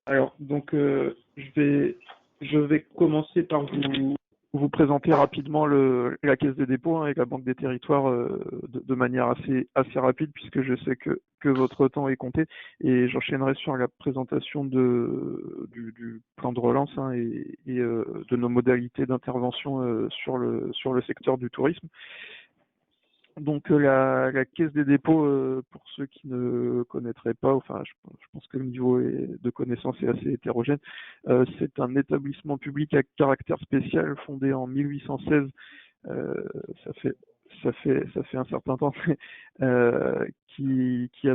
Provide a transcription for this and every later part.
Alors, donc, je vais commencer par vous présenter rapidement la Caisse des dépôts, hein, et la Banque des territoires, de manière assez rapide, puisque je sais que votre temps est compté, et j'enchaînerai sur la présentation du plan de relance, hein, et de nos modalités d'intervention sur le secteur du tourisme. Donc la Caisse des dépôts, pour ceux qui ne connaîtraient pas, enfin je pense que le niveau de connaissance est assez hétérogène, c'est un établissement public à caractère spécial fondé en 1816. euh, ça fait ça fait un certain temps, qui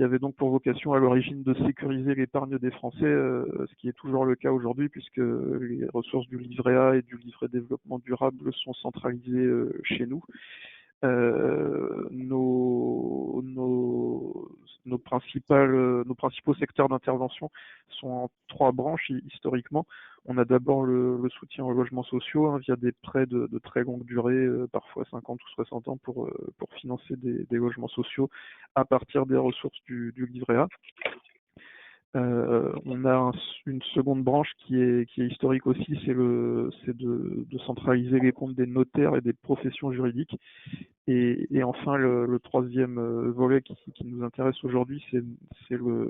avait donc pour vocation à l'origine de sécuriser l'épargne des Français, ce qui est toujours le cas aujourd'hui, puisque les ressources du livret A et du livret développement durable sont centralisées chez nous. Nos principaux secteurs d'intervention sont en trois branches historiquement. On a d'abord le soutien aux logements sociaux, hein, via des prêts de très longue durée, parfois 50 ou 60 ans, pour financer des logements sociaux à partir des ressources du livret A. On a une seconde branche qui est historique aussi, c'est de centraliser les comptes des notaires et des professions juridiques. Et enfin, le troisième volet qui nous intéresse aujourd'hui, c'est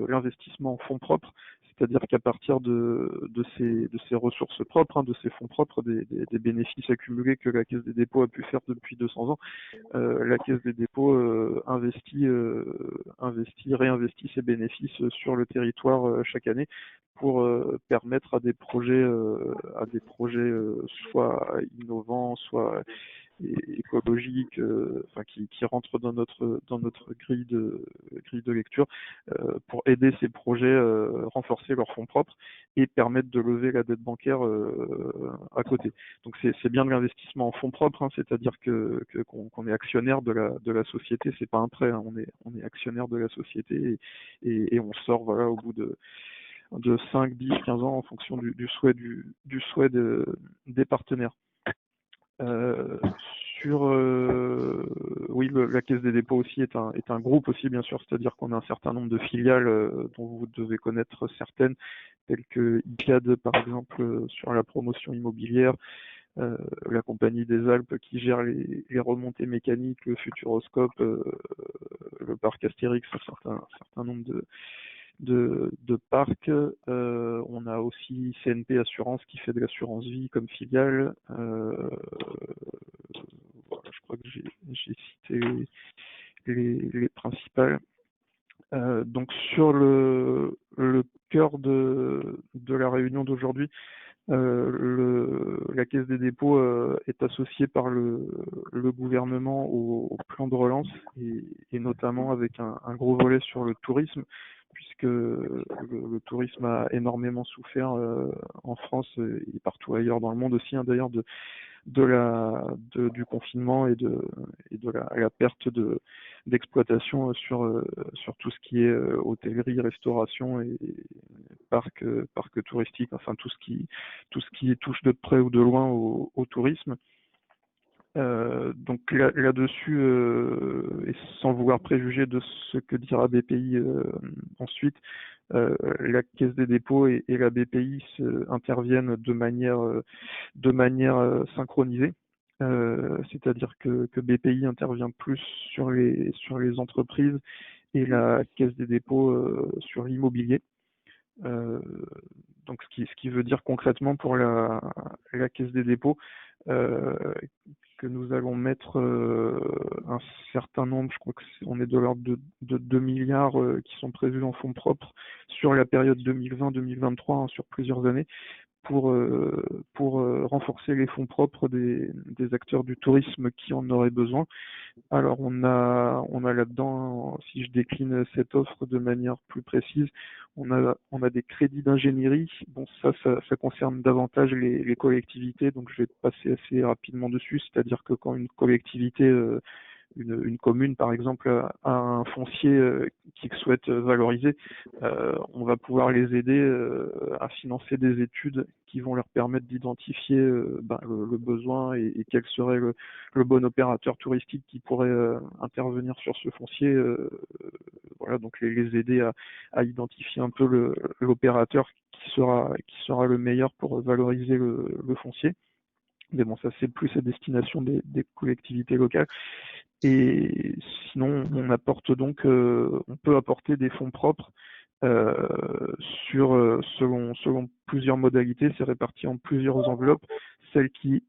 l'investissement en fonds propres, c'est-à-dire qu'à partir de ces ressources propres, hein, de ces fonds propres, des bénéfices accumulés que la Caisse des dépôts a pu faire depuis 200 ans, la Caisse des dépôts réinvestit ses bénéfices sur le territoire chaque année pour permettre à des projets soit innovants, soit écologiques, enfin qui rentrent dans notre grille de lecture, pour aider ces projets, renforcer leurs fonds propres et permettre de lever la dette bancaire à côté. Donc c'est bien de l'investissement en fonds propres, hein, c'est-à-dire qu'on est actionnaire de la société, c'est pas un prêt, hein, on est actionnaire de la société, et on sort, voilà, au bout de 5, 10, 15 ans, en fonction du souhait des partenaires. Euh, oui, la Caisse des dépôts aussi est un groupe aussi, bien sûr, c'est-à-dire qu'on a un certain nombre de filiales, dont vous devez connaître certaines, telles que ICAD par exemple, sur la promotion immobilière, la Compagnie des Alpes qui gère les remontées mécaniques, le Futuroscope, le parc Astérix, un certain nombre de parcs. On a aussi CNP Assurance qui fait de l'assurance vie comme filiale. Voilà, je crois que j'ai cité les principales. Donc sur le cœur de la réunion d'aujourd'hui, la Caisse des dépôts est associée par le gouvernement au plan de relance, et notamment avec un gros volet sur le tourisme, puisque le tourisme a énormément souffert en France et partout ailleurs dans le monde aussi, hein, d'ailleurs, du confinement et de la perte d'exploitation sur tout ce qui est hôtellerie, restauration et parc touristique, enfin tout ce qui touche de près ou de loin au tourisme. Donc là-dessus, et sans vouloir préjuger de ce que dira BPI ensuite, la Caisse des dépôts et la BPI interviennent de manière synchronisée. C'est-à-dire que BPI intervient plus sur les entreprises et la Caisse des dépôts sur l'immobilier. Euh, donc ce qui veut dire concrètement pour la Caisse des dépôts, euh, que nous allons mettre un certain nombre, je crois qu'on est de l'ordre de 2 milliards qui sont prévus en fonds propres sur la période 2020-2023, hein, sur plusieurs années, pour renforcer les fonds propres des acteurs du tourisme qui en auraient besoin. Alors on a là-dedans, si je décline cette offre de manière plus précise, on a des crédits d'ingénierie. Bon, ça concerne davantage les collectivités, donc je vais passer assez rapidement dessus. C'est-à-dire que quand une collectivité, une commune par exemple, a un foncier qu'il souhaite valoriser, on va pouvoir les aider à financer des études qui vont leur permettre d'identifier le besoin, et quel serait le bon opérateur touristique qui pourrait intervenir sur ce foncier. Voilà, voilà, donc les aider à identifier un peu l'opérateur qui sera le meilleur pour valoriser le foncier. Mais bon, ça c'est plus à destination des collectivités locales. Et sinon, on peut apporter des fonds propres selon plusieurs modalités. C'est réparti en plusieurs enveloppes. Celle qui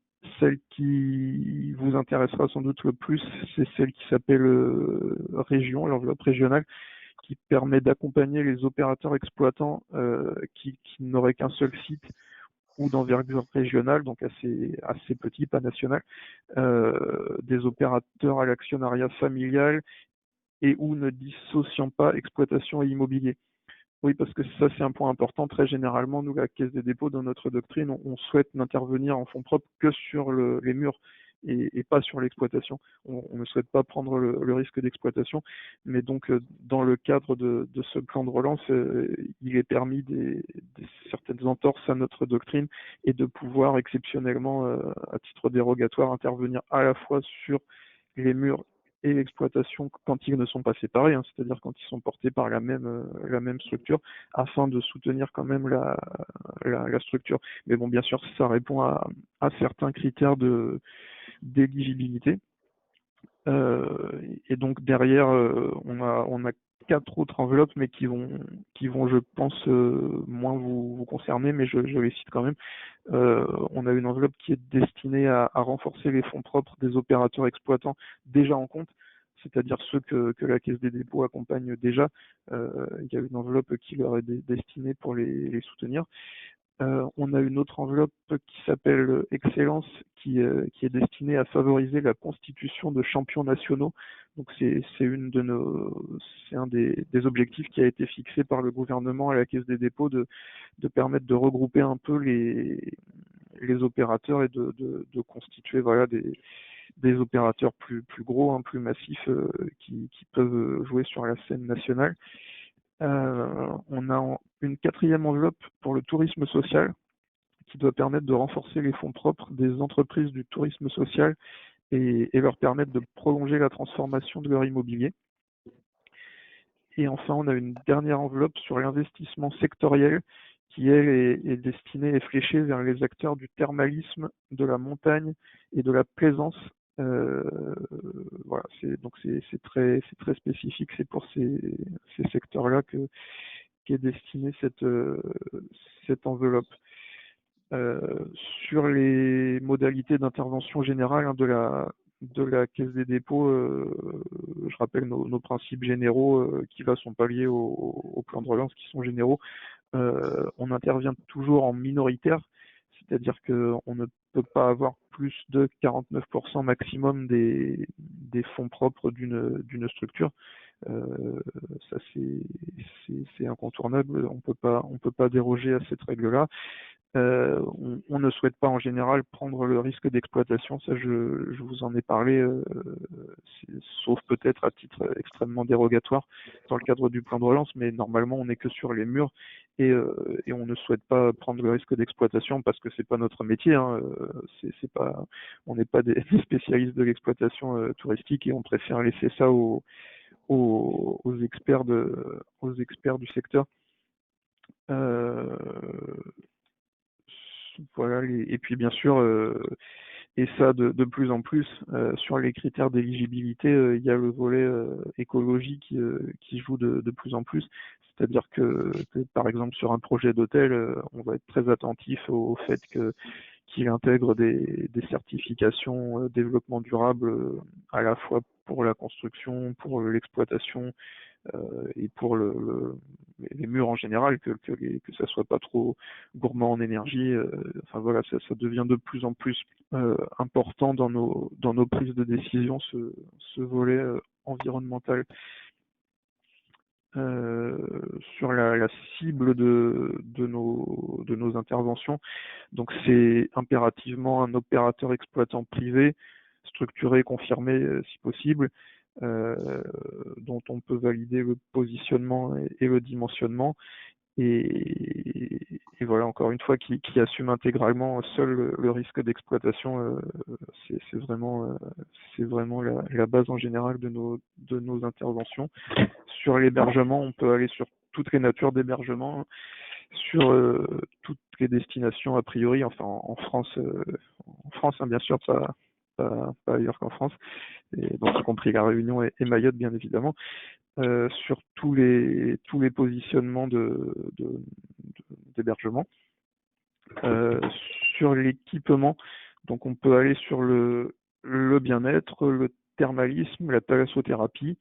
vous intéressera sans doute le plus, c'est celle qui s'appelle région, l'enveloppe régionale, qui permet d'accompagner les opérateurs exploitants qui n'auraient qu'un seul site ou d'envergure régionale, donc assez petit, pas national, des opérateurs à l'actionnariat familial et ou ne dissociant pas exploitation et immobilier. Oui, parce que ça, c'est un point important. Très généralement, nous, la Caisse des dépôts, dans notre doctrine, on souhaite n'intervenir en fonds propres que sur les murs et pas sur l'exploitation. On ne souhaite pas prendre le risque d'exploitation. Mais donc, dans le cadre de ce plan de relance, il est permis certaines entorses à notre doctrine et de pouvoir exceptionnellement, à titre dérogatoire, intervenir à la fois sur les murs et l'exploitation quand ils ne sont pas séparés, hein, c'est-à-dire quand ils sont portés par la même structure, afin de soutenir quand même la structure. Mais bon, bien sûr, ça répond à certains critères d'éligibilité. Et donc derrière, on a 4 autres enveloppes, mais qui vont, je pense, moins vous concerner, mais je les cite quand même. On a une enveloppe qui est destinée à renforcer les fonds propres des opérateurs exploitants déjà en compte, c'est-à-dire ceux que la Caisse des dépôts accompagne déjà. Il y a une enveloppe qui leur est destinée pour les soutenir. On a une autre enveloppe qui s'appelle Excellence, qui est destinée à favoriser la constitution de champions nationaux. Donc c'est un des objectifs qui a été fixé par le gouvernement à la Caisse des dépôts de permettre de regrouper un peu les opérateurs et de constituer voilà des opérateurs plus gros, hein, plus massifs, qui peuvent jouer sur la scène nationale. On a une 4e enveloppe pour le tourisme social qui doit permettre de renforcer les fonds propres des entreprises du tourisme social et leur permettre de prolonger la transformation de leur immobilier. Et enfin, on a une dernière enveloppe sur l'investissement sectoriel qui, elle, est destinée et fléchée vers les acteurs du thermalisme, de la montagne et de la plaisance. Voilà, c'est très spécifique, c'est pour ces secteurs-là qu'est destinée cette enveloppe. Sur les modalités d'intervention générale, hein, de la Caisse des dépôts, je rappelle nos principes généraux qui là sont pas liés au plan de relance, qui sont généraux. On intervient toujours en minoritaire, c'est-à-dire qu'on ne peut pas avoir plus de 49% maximum des fonds propres d'une structure. Ça c'est incontournable, on peut pas déroger à cette règle-là. On ne souhaite pas en général prendre le risque d'exploitation, ça je vous en ai parlé, sauf peut-être à titre extrêmement dérogatoire dans le cadre du plan de relance, mais normalement on n'est que sur les murs et on ne souhaite pas prendre le risque d'exploitation parce que c'est pas notre métier, hein, c'est pas, on n'est pas des spécialistes de l'exploitation touristique et on préfère laisser ça aux experts du secteur. Voilà, et puis bien sûr, et ça de plus en plus, sur les critères d'éligibilité, il y a le volet écologie qui joue de plus en plus. C'est-à-dire que par exemple sur un projet d'hôtel, on va être très attentif au fait qu'il intègre des certifications développement durable, à la fois pour la construction, pour l'exploitation, et pour les murs en général, que ça soit pas trop gourmand en énergie. Enfin voilà, ça devient de plus en plus important dans nos prises de décision, ce volet environnemental. Sur la cible de nos interventions, donc c'est impérativement un opérateur exploitant privé, structuré, confirmé si possible, dont on peut valider le positionnement et le dimensionnement, et voilà, encore une fois, qui assume intégralement seul le risque d'exploitation. C'est vraiment la base en général de nos interventions. sur l'hébergement, on peut aller sur toutes les natures d'hébergement, hein, sur toutes les destinations a priori, enfin en France, hein, bien sûr, pas ailleurs qu'en France, et donc y compris la Réunion et Mayotte bien évidemment, sur tous les positionnements d'hébergement. Sur l'équipement, donc on peut aller sur le bien-être, le thermalisme, la thalassothérapie,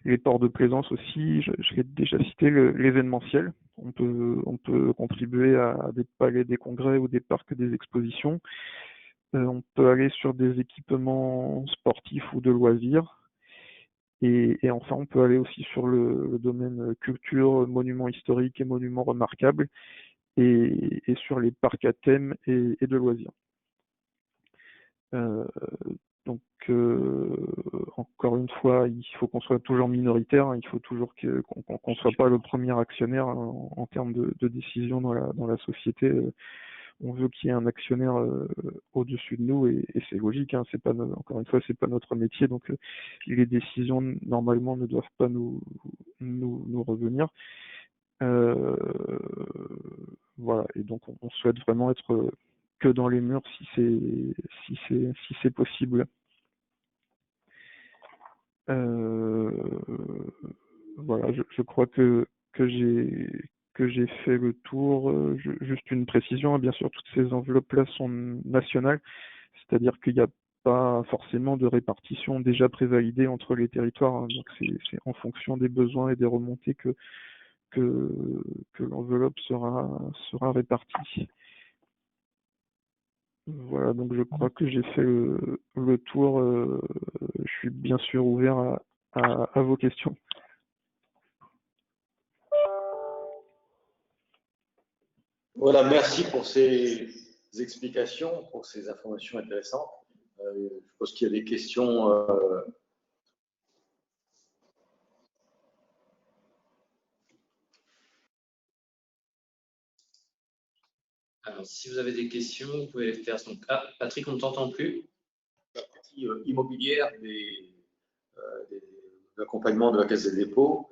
les ports de plaisance aussi, je l'ai déjà cité, l'événementiel. On peut contribuer à des palais, des congrès ou des parcs, des expositions. On peut aller sur des équipements sportifs ou de loisirs. Et enfin, on peut aller aussi sur le domaine culture, monuments historiques et monuments remarquables, et sur les parcs à thème et de loisirs. Euh, donc, encore une fois, il faut qu'on soit toujours minoritaire, hein, il faut toujours qu'on soit pas le premier actionnaire en termes de décision dans la société. On veut qu'il y ait un actionnaire au-dessus de nous, et c'est logique, hein, c'est pas encore une fois, c'est pas notre métier, donc les décisions normalement ne doivent pas nous revenir. Voilà, et donc on souhaite vraiment être que dans les murs si c'est possible. Voilà, je crois que j'ai fait le tour. Juste une précision, hein, bien sûr, toutes ces enveloppes-là sont nationales, c'est-à-dire qu'il n'y a pas forcément de répartition déjà prévalidée entre les territoires, hein, donc c'est en fonction des besoins et des remontées que l'enveloppe sera répartie. Voilà, donc je crois que j'ai fait le tour. Je suis bien sûr ouvert à vos questions. Voilà, merci pour ces explications, pour ces informations intéressantes. Je pense qu'il y a des questions. Alors, si vous avez des questions, vous pouvez les faire. Donc, Patrick, on ne t'entend plus. La partie immobilière de l'accompagnement de la Caisse des dépôts,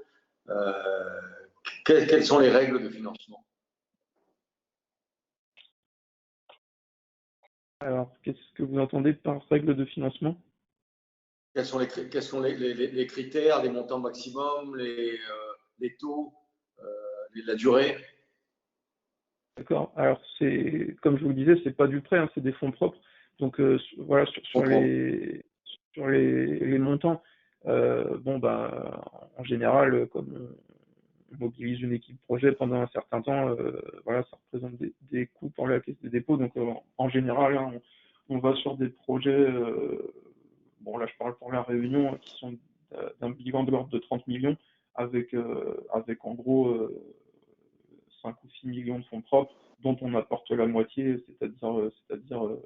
quelles sont les règles de financement? Alors, qu'est-ce que vous entendez par règle de financement? Quels sont les critères, les montants maximum, les taux, la durée? D'accord. Alors, comme je vous le disais, c'est pas du prêt, hein, c'est des fonds propres. Donc, voilà, sur les montants, bon, bah, en général, comme on mobilise une équipe projet pendant un certain temps, voilà, ça représente des coûts pour la Caisse des dépôts. Donc, en général, hein, on va sur des projets, bon, là, je parle pour la Réunion, qui sont d'un bilan de l'ordre de 30 millions, avec en gros 5 ou 6 millions de fonds propres, dont on apporte la moitié, c'est-à-dire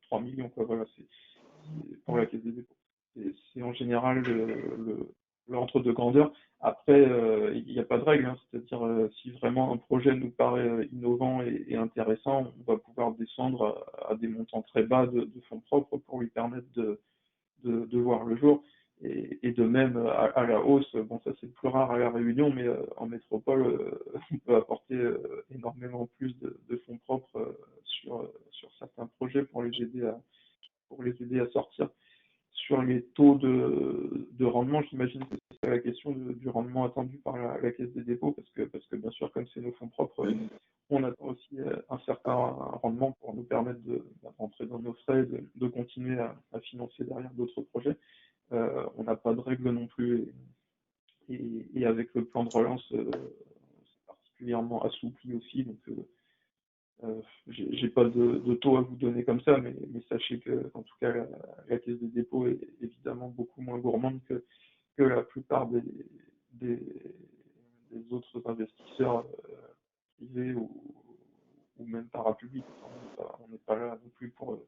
3 millions, quoi. Voilà, c'est pour la Caisse des dépôts. C'est en général l'ordre de grandeur. Après, il n'y a pas de règle, hein, c'est-à-dire si vraiment un projet nous paraît innovant et intéressant, on va pouvoir descendre à des montants très bas de fonds propres pour lui permettre de voir le jour. Et de même à la hausse, bon, ça c'est plus rare à la Réunion, mais en métropole, on peut apporter énormément plus de fonds propres sur certains projets pour les aider à sortir. Sur les taux de rendement, j'imagine que c'est la question du rendement attendu par la Caisse des dépôts, parce que bien sûr, comme c'est nos fonds propres, on attend aussi un certain rendement pour nous permettre de rentrer dans nos frais, de continuer à financer derrière d'autres projets. On n'a pas de règles non plus, et avec le plan de relance, c'est particulièrement assoupli aussi. Donc, j'ai pas de taux à vous donner comme ça, mais sachez que, en tout cas, la Caisse des dépôts est évidemment beaucoup moins gourmande que la plupart des autres investisseurs privés ou même parapublics. Enfin, on n'est pas là non plus pour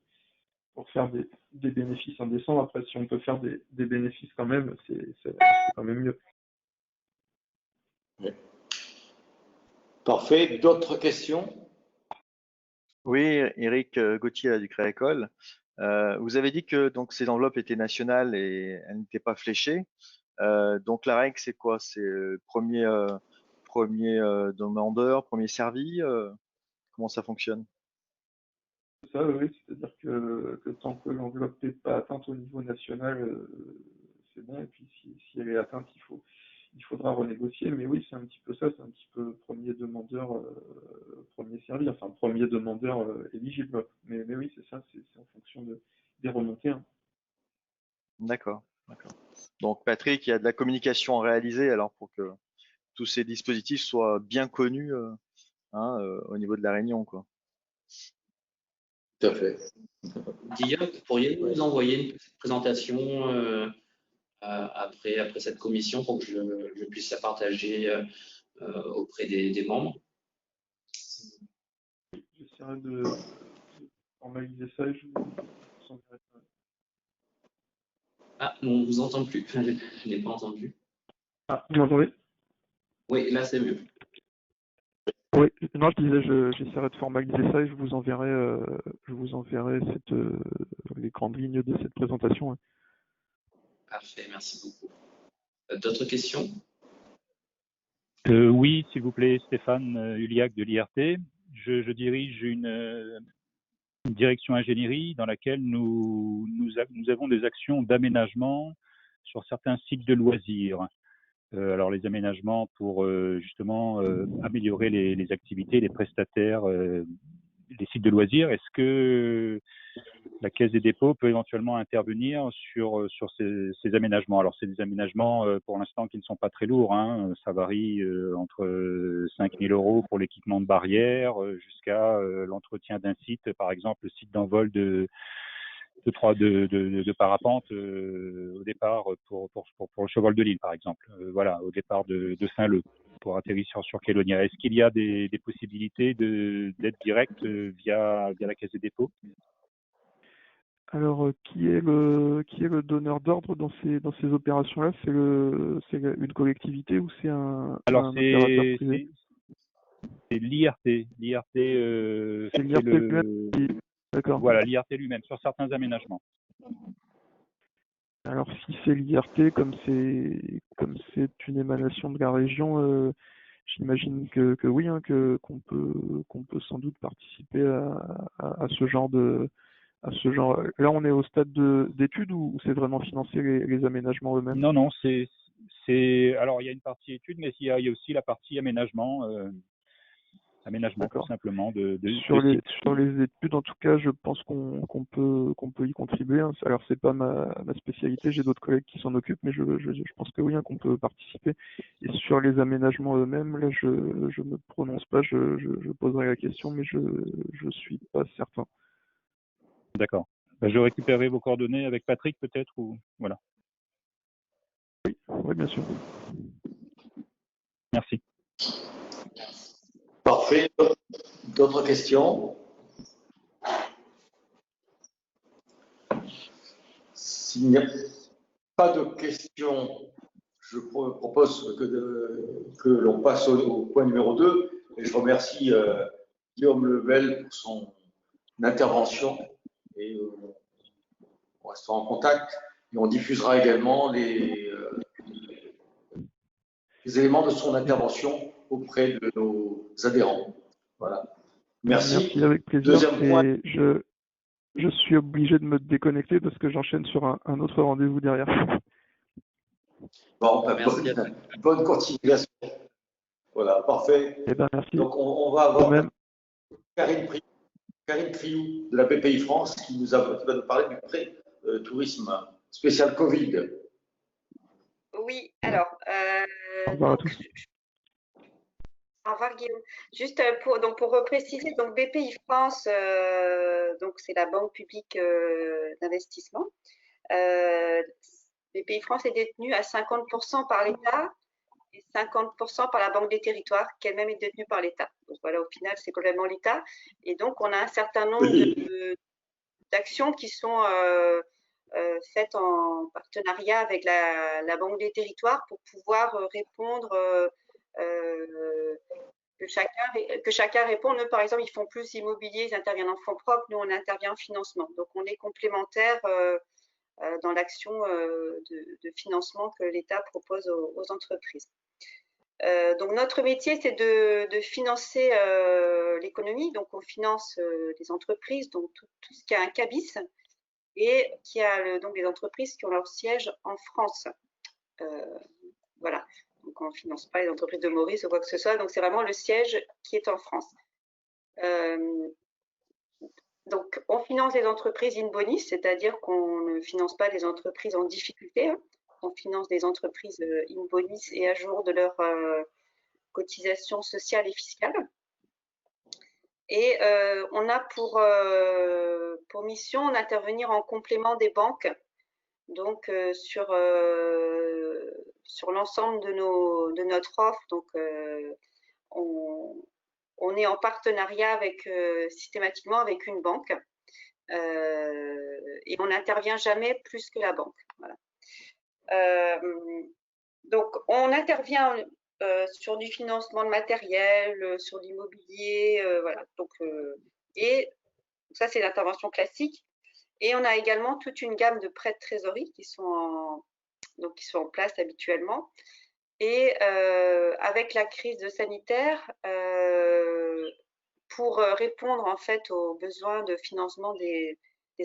faire des bénéfices indécents. Après, si on peut faire des bénéfices quand même, c'est quand même mieux. Oui. Parfait. D'autres questions? Oui, Eric Gauthier du Créacol. Vous avez dit que donc ces enveloppes étaient nationales et elles n'étaient pas fléchées. Donc la règle, c'est quoi? C'est premier demandeur, premier servi. Comment ça fonctionne? Ça, oui, c'est-à-dire que tant que l'enveloppe n'est pas atteinte au niveau national, c'est bon. Et puis si elle est atteinte, il faudra renégocier. Mais oui, c'est un petit peu ça, c'est un petit peu premier demandeur, premier servi, enfin premier demandeur éligible. Mais oui, c'est ça, c'est en fonction des remontées, hein. D'accord, d'accord. Donc Patrick, il y a de la communication à réaliser alors pour que tous ces dispositifs soient bien connus au niveau de la réunion, quoi. Tout à fait. Guillaume, pourriez-vous nous envoyer une petite présentation après cette commission pour que je puisse la partager auprès des membres? J'essaierai de formaliser ça et je vous enverrai ça. Ah, on ne vous entend plus. Je n'ai pas entendu. Ah, vous m'entendez? Oui, là c'est mieux. Oui, non, je disais, j'essaierai de formaliser ça et je vous enverrai les grandes lignes de cette présentation, hein. Parfait, merci beaucoup. D'autres questions? Oui, s'il vous plaît, Stéphane Uliac de l'IRT. Je dirige une direction ingénierie dans laquelle nous avons des actions d'aménagement sur certains sites de loisirs. Alors les aménagements pour justement améliorer les activités, les prestataires des sites de loisirs. Est-ce que la Caisse des dépôts peut éventuellement intervenir sur ces aménagements? Alors, c'est des aménagements pour l'instant qui ne sont pas très lourds, hein. Ça varie entre 5 000 € pour l'équipement de barrières jusqu'à l'entretien d'un site, par exemple le site d'envol de parapente au départ pour le cheval de Lille, par exemple. Voilà, au départ de Saint-Leu pour atterrir sur Kélonia. Est-ce qu'il y a des possibilités d'aide directe via la Caisse des dépôts? Alors, qui est le donneur d'ordre dans ces opérations-là? C'est une collectivité ou c'est un opérateur privé? C'est l'IRT. L'IRT, c'est l'IRT lui-même qui... D'accord. Voilà, l'IRT lui-même, sur certains aménagements. Alors, si c'est l'IRT, comme c'est une émanation de la région, j'imagine que oui, hein, qu'on peut sans doute participer à ce genre de... Là, on est au stade d'études ou c'est vraiment financer les aménagements eux-mêmes? Non, alors il y a une partie étude, mais il y a aussi la partie aménagement, tout simplement sur les études, en tout cas, je pense qu'on peut y contribuer, hein. Alors, c'est pas ma spécialité, j'ai d'autres collègues qui s'en occupent, mais je pense que oui, hein, qu'on peut participer. Et sur les aménagements eux-mêmes, là, je me prononce pas, je poserai la question, mais je suis pas certain. D'accord. Je récupérerai vos coordonnées avec Patrick peut-être ou voilà. Oui, bien sûr. Merci. Parfait. D'autres questions? S'il n'y a pas de questions, je propose que l'on passe au point numéro 2. Et je remercie Guillaume Lebel pour son intervention. Et on restera en contact. Et on diffusera également les éléments de son intervention auprès de nos adhérents. Voilà. Merci. Avec plaisir. Deuxième point. Je suis obligé de me déconnecter parce que j'enchaîne sur un autre rendez-vous derrière. Bon, bonne continuation. Voilà, parfait. Eh ben, merci. Donc, on va avoir Karine Triou de la BPI France qui va nous parler du pré-tourisme spécial Covid. Oui, alors. Au revoir à tous. Au revoir Guillaume. Juste pour repréciser, donc BPI France, donc c'est la banque publique d'investissement. BPI France est détenue à 50% par l'État et 50% par la Banque des Territoires, qui elle-même est détenue par l'État. Donc voilà, au final, c'est complètement l'État. Et donc, on a un certain nombre d'actions qui sont faites en partenariat avec la Banque des Territoires pour pouvoir répondre que chacun réponde. Eux, par exemple, ils font plus immobilier, ils interviennent en fonds propres, nous, on intervient en financement. Donc, on est complémentaires dans l'action de financement que l'État propose aux entreprises. Donc notre métier, c'est de financer l'économie. Donc on finance les entreprises, donc tout ce qui a un cabis, et qui a donc les entreprises qui ont leur siège en France. Voilà. Donc on ne finance pas les entreprises de Maurice ou quoi que ce soit. Donc c'est vraiment le siège qui est en France. Donc on finance les entreprises in bonis, c'est-à-dire qu'on ne finance pas les entreprises en difficulté. Hein. On finance des entreprises in bonis et à jour de leur cotisation sociale et fiscale. Et on a pour mission d'intervenir en complément des banques, donc sur l'ensemble de notre offre. Donc on est en partenariat systématiquement avec une banque et on n'intervient jamais plus que la banque. Voilà. Donc on intervient sur du financement de matériel, sur l'immobilier, voilà. Donc, et ça, c'est l'intervention classique. Et on a également toute une gamme de prêts de trésorerie qui sont en place habituellement. Et avec la crise sanitaire, pour répondre en fait aux besoins de financement des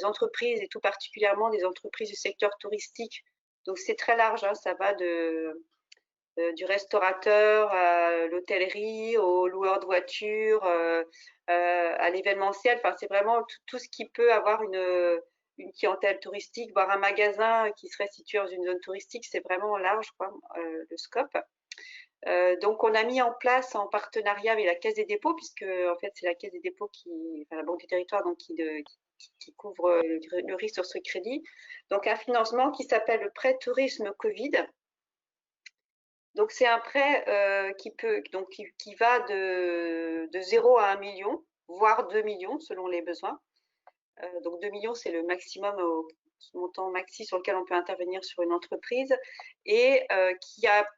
entreprises et tout particulièrement des entreprises du secteur touristique. Donc c'est très large, hein, ça va du restaurateur à l'hôtellerie, au loueur de voitures, à l'événementiel. Enfin, c'est vraiment tout ce qui peut avoir une clientèle touristique, voire un magasin qui serait situé dans une zone touristique. C'est vraiment large, quoi, le scope. Donc, on a mis en place en partenariat avec la Caisse des dépôts, puisque en fait, c'est la Caisse des dépôts la Banque du Territoire, donc qui couvre le risque sur ce crédit. Donc, un financement qui s'appelle le prêt tourisme Covid. Donc, c'est un prêt qui va de 0 à 1 million, voire 2 millions selon les besoins. Donc, 2 millions, c'est le maximum, montant maxi sur lequel on peut intervenir sur une entreprise et qui a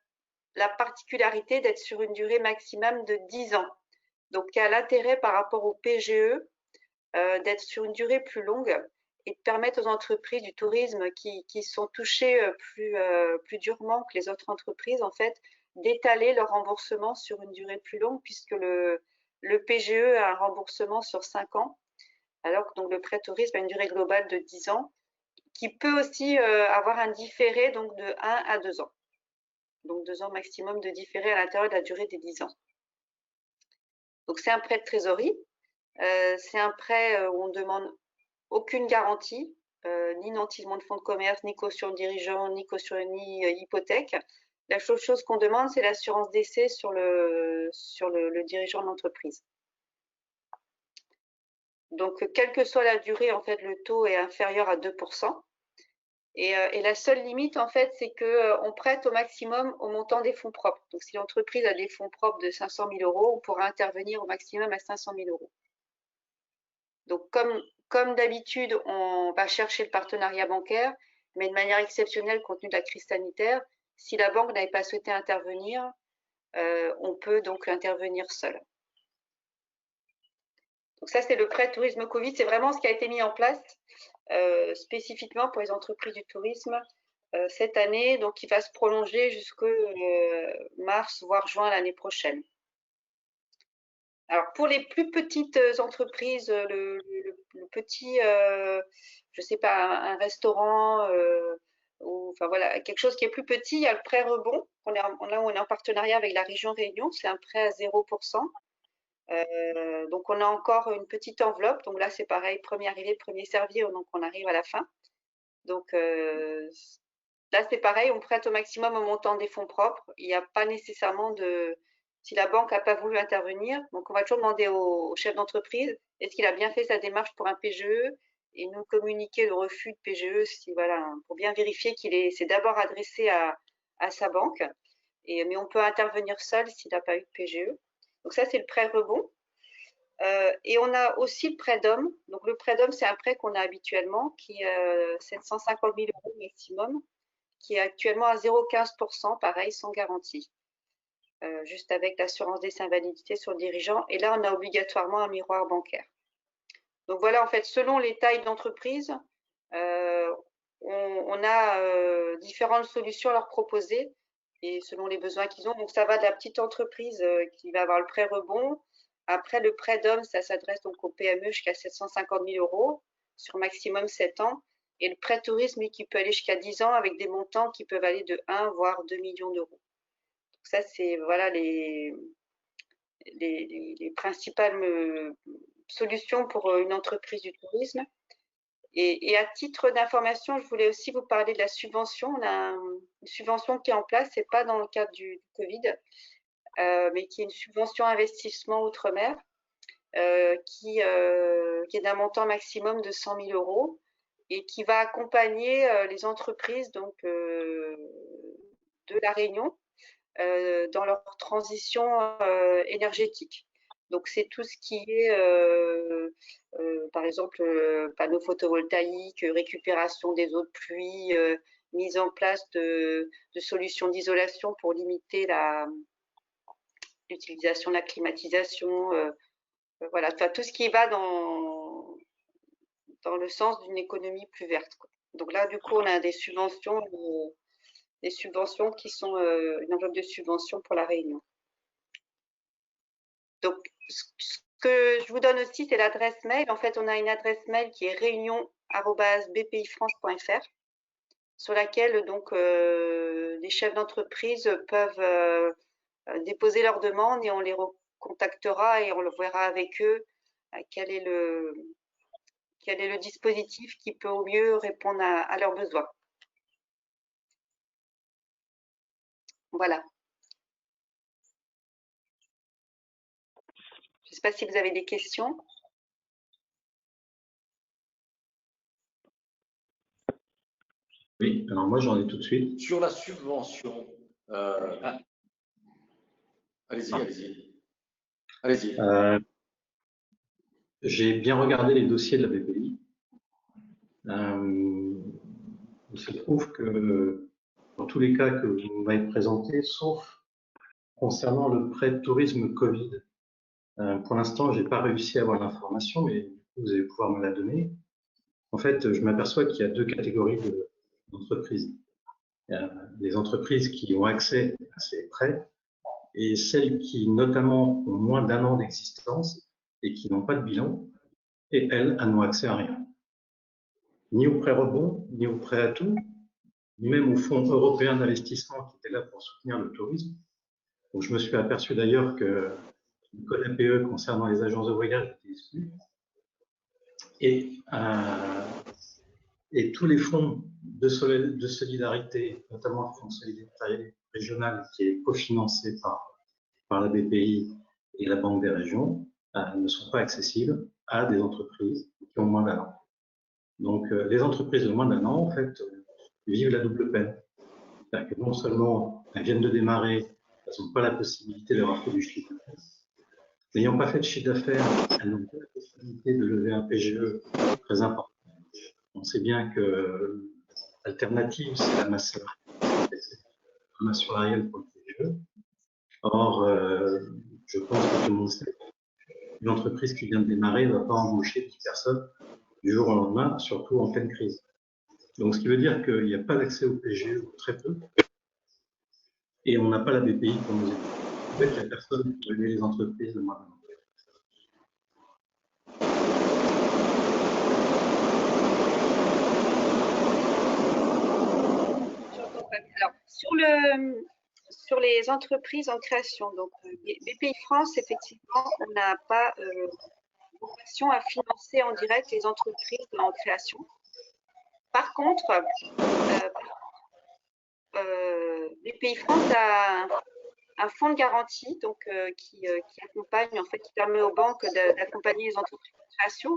la particularité d'être sur une durée maximum de 10 ans. Donc, qui a l'intérêt par rapport au PGE d'être sur une durée plus longue et de permettre aux entreprises du tourisme qui sont touchées plus durement que les autres entreprises, en fait, d'étaler leur remboursement sur une durée plus longue, puisque le PGE a un remboursement sur 5 ans, alors que donc, le prêt tourisme a une durée globale de 10 ans, qui peut aussi avoir un différé donc, de 1 à 2 ans. Donc 2 ans maximum de différé à l'intérieur de la durée des 10 ans. Donc c'est un prêt de trésorerie. C'est un prêt où on ne demande aucune garantie, ni nantisement de fonds de commerce, ni caution de dirigeant, ni hypothèque. La seule chose qu'on demande, c'est l'assurance décès sur le dirigeant de l'entreprise. Donc, quelle que soit la durée, en fait, le taux est inférieur à 2%. Et la seule limite, en fait, c'est qu'on prête au maximum au montant des fonds propres. Donc, si l'entreprise a des fonds propres de 500 000 €, on pourra intervenir au maximum à 500 000 €. Donc, comme d'habitude, on va chercher le partenariat bancaire, mais de manière exceptionnelle, compte tenu de la crise sanitaire, si la banque n'avait pas souhaité intervenir, on peut donc intervenir seul. Donc ça, c'est le prêt tourisme Covid. C'est vraiment ce qui a été mis en place spécifiquement pour les entreprises du tourisme cette année, donc qui va se prolonger jusqu'au mars, voire juin l'année prochaine. Alors, pour les plus petites entreprises, le petit, je sais pas, un restaurant, ou enfin voilà, quelque chose qui est plus petit, il y a le prêt rebond. Là où on est en partenariat avec la région Réunion, c'est un prêt à 0%. Donc, on a encore une petite enveloppe. Donc là, c'est pareil, premier arrivé, premier servi, donc on arrive à la fin. Donc là, c'est pareil, on prête au maximum au montant des fonds propres. Il n'y a pas nécessairement de… Si la banque n'a pas voulu intervenir, donc on va toujours demander au chef d'entreprise est-ce qu'il a bien fait sa démarche pour un PGE et nous communiquer le refus de PGE pour bien vérifier qu'il s'est d'abord adressé à sa banque. Mais on peut intervenir seul s'il n'a pas eu de PGE. Donc ça, c'est le prêt rebond. Et on a aussi le prêt d'homme. Donc le prêt d'homme, c'est un prêt qu'on a habituellement qui est 750 000 € maximum, qui est actuellement à 0,15%, pareil, sans garantie, juste avec l'assurance décès invalidité sur le dirigeant. Et là, on a obligatoirement un miroir bancaire. Donc voilà, en fait, selon les tailles d'entreprise, on a différentes solutions à leur proposer et selon les besoins qu'ils ont. Donc, ça va de la petite entreprise qui va avoir le prêt rebond. Après, le prêt d'homme, ça s'adresse donc aux PME jusqu'à 750 000 € sur maximum 7 ans. Et le prêt tourisme, lui, qui peut aller jusqu'à 10 ans avec des montants qui peuvent aller de 1 voire 2 millions d'euros. Donc ça, c'est voilà les principales solutions pour une entreprise du tourisme. Et à titre d'information, je voulais aussi vous parler de la subvention. On a une subvention qui est en place, c'est pas dans le cadre du Covid, mais qui est une subvention investissement outre-mer, qui est d'un montant maximum de 100 000 € et qui va accompagner les entreprises donc de la Réunion dans leur transition énergétique. Donc, c'est tout ce qui est, par exemple, panneaux photovoltaïques, récupération des eaux de pluie, mise en place de solutions d'isolation pour limiter l'utilisation de la climatisation. Voilà, enfin, tout ce qui va dans le sens d'une économie plus verte, quoi. Donc là, du coup, on a des subventions qui sont une enveloppe de subventions pour la Réunion. Donc, ce que je vous donne aussi, c'est l'adresse mail. En fait, on a une adresse mail qui est réunion@bpifrance.fr sur laquelle donc les chefs d'entreprise peuvent déposer leurs demandes et on les recontactera et on le verra avec eux quel est le dispositif qui peut au mieux répondre à leurs besoins. Voilà. Je ne sais pas si vous avez des questions. Oui, alors moi j'en ai tout de suite. Sur la subvention, allez-y. J'ai bien regardé les dossiers de la BPI. Il se trouve que dans tous les cas que vous m'avez présentés, sauf concernant le prêt de tourisme Covid, pour l'instant, je n'ai pas réussi à avoir l'information, mais vous allez pouvoir me la donner. En fait, je m'aperçois qu'il y a deux catégories d'entreprises. Il y a les entreprises qui ont accès à ces prêts et celles qui, notamment, ont moins d'1 an d'existence et qui n'ont pas de bilan, et elles n'ont accès à rien. Ni au prêt rebond, ni au prêt à tout, ni même au Fonds européen d'investissement qui était là pour soutenir le tourisme. Donc, je me suis aperçu d'ailleurs que le code APE concernant les agences de voyage était exclu. Et tous les fonds de solidarité, notamment le fonds de solidarité régionale qui est cofinancé par la BPI et la Banque des régions, ne sont pas accessibles à des entreprises qui ont moins d'1 an. Donc, les entreprises de moins d'1 an, en fait, vivent la double peine. C'est-à-dire que non seulement elles viennent de démarrer, elles n'ont pas la possibilité d'avoir fait du chiffre d'affaires. N'ayant pas fait de chiffre d'affaires, elles n'ont pas la possibilité de lever un PGE très important. On sait bien que l'alternative, c'est la masse salariale pour le PGE. Or, je pense que tout le monde sait qu'une entreprise qui vient de démarrer ne va pas embaucher 10 personnes du jour au lendemain, surtout en pleine crise. Donc, ce qui veut dire qu'il n'y a pas d'accès au PGE, ou très peu, et on n'a pas la BPI pour nous aider. En fait, il n'y a personne pour aider les entreprises de moins d'1 an. Alors, sur les entreprises en création, donc BPI France, effectivement, on n'a pas vocation à financer en direct les entreprises en création. Par contre, BPI France a un fonds de garantie donc, qui accompagne, en fait, qui permet aux banques d'accompagner les entreprises en création.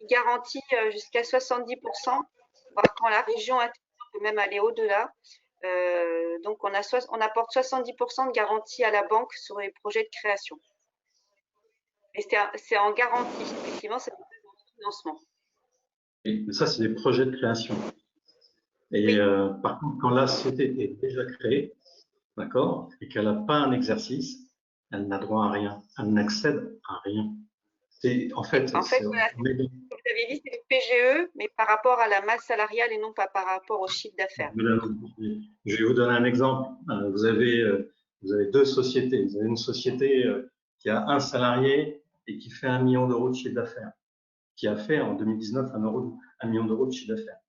Il garantit jusqu'à 70%, voire quand la région peut même aller au-delà. Donc, on apporte 70% de garantie à la banque sur les projets de création. Et c'est en garantie, effectivement, c'est un financement. Et ça, c'est des projets de création. Et oui. Par contre, quand la société est déjà créée, d'accord, et qu'elle n'a pas un exercice, elle n'a droit à rien. Elle n'accède à rien. En fait, voilà, vous avez dit, c'est le PGE, mais par rapport à la masse salariale et non pas par rapport au chiffre d'affaires. Je vais vous donner un exemple. Vous avez deux sociétés. Vous avez une société qui a un salarié et qui fait 1 million d'euros de chiffre d'affaires, qui a fait en 2019 1 million d'euros de chiffre d'affaires.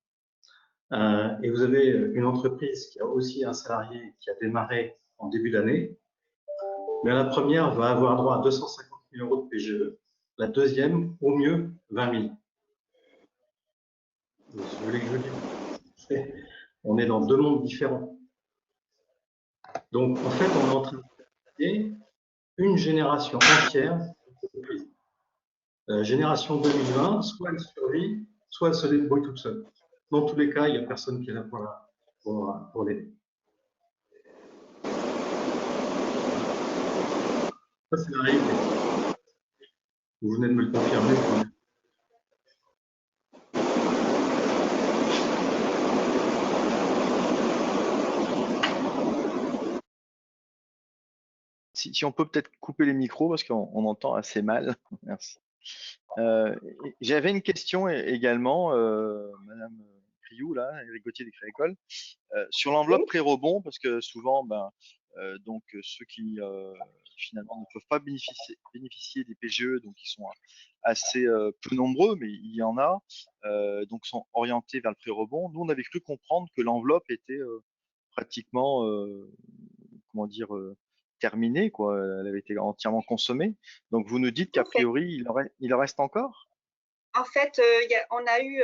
Et vous avez une entreprise qui a aussi un salarié qui a démarré en début d'année. Mais la première va avoir droit à 250 000 euros de PGE. La deuxième, au mieux, 20 000. Vous voulez que je vous dise? On est dans deux mondes différents. Donc, en fait, on est en train de créer une génération entière d'entreprises. La génération 2020, soit elle survit, soit elle se débrouille toute seule. Dans tous les cas, il n'y a personne qui est là pour l'aider. Ça, c'est la réalité. Vous venez de me le confirmer. Si on peut peut-être couper les micros parce qu'on entend assez mal. Merci. J'avais une question également, Madame Criou, là, Éric Gauthier des Crédits Agricole, sur l'enveloppe pré-rebond, parce que souvent, donc ceux qui finalement ne peuvent pas bénéficier des PGE, donc ils sont assez peu nombreux, mais il y en a, donc sont orientés vers le pré-rebond. Nous, on avait cru comprendre que l'enveloppe était pratiquement, comment dire, terminée, quoi. Elle avait été entièrement consommée. Donc vous nous dites qu'a priori, il en reste encore? En fait, on a eu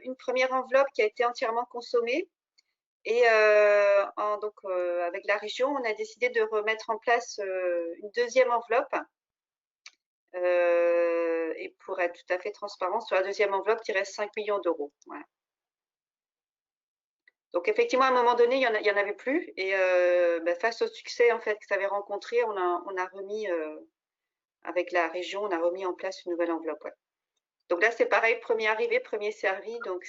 une première enveloppe qui a été entièrement consommée. Et donc, avec la région, on a décidé de remettre en place une deuxième enveloppe. Et pour être tout à fait transparent, sur la deuxième enveloppe, il reste 5 millions d'euros. Voilà. Donc, effectivement, à un moment donné, il n'y en avait plus. Et face au succès en fait, que ça avait rencontré, on a remis, avec la région, on a remis en place une nouvelle enveloppe. Ouais. Donc là, c'est pareil, premier arrivé, premier servi. Donc,